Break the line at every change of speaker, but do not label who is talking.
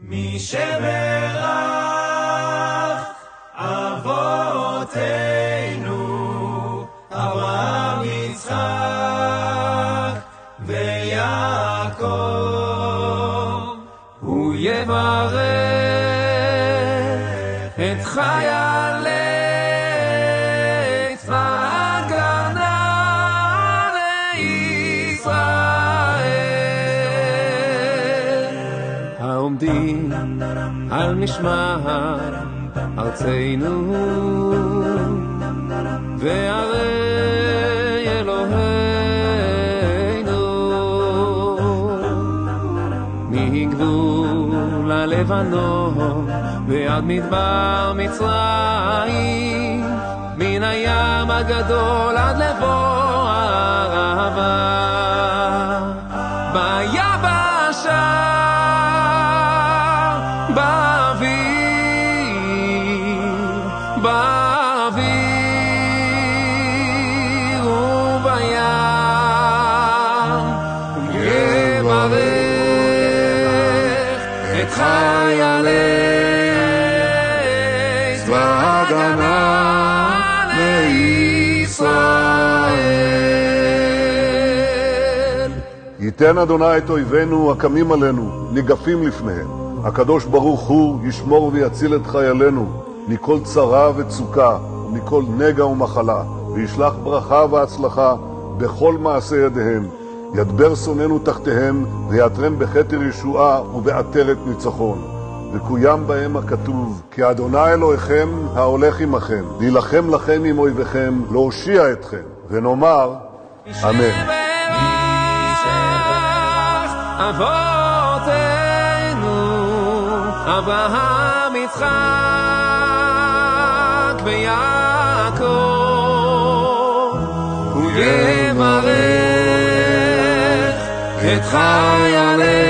מי שברך אבותינו אברהם יצחק ויעקב הוא יברך את חיילי צבא הגנה לישראל העומדים על משמר ארצנו וערי אלוהינו מגבול הלבנון ועד מדבר מצרים מן הים הגדול עד לבוא הערבה ביבשה באוויר ובים יברך את חיילי צבא הגנה לישראל.
ייתן אדוני את אויבינו הקמים עלינו ניגפים לפניהם. הקדוש ברוך הוא ישמור ויציל את חיילינו מכל צרה וצוקה ומכל נגע ומחלה, וישלח ברכה והצלחה בכל מעשה ידיהם. ידבר שונאינו תחתיהם ויעטרם בכתר ישועה ובעטרת ניצחון. וקוים בהם הכתוב, כי אדוני אלוהיכם ההולך עמכם, להילחם לכם עם אויביכם, להושיע אתכם, ונאמר אמן.
אברהם יצחק ויעקב הוא יברך את חיילי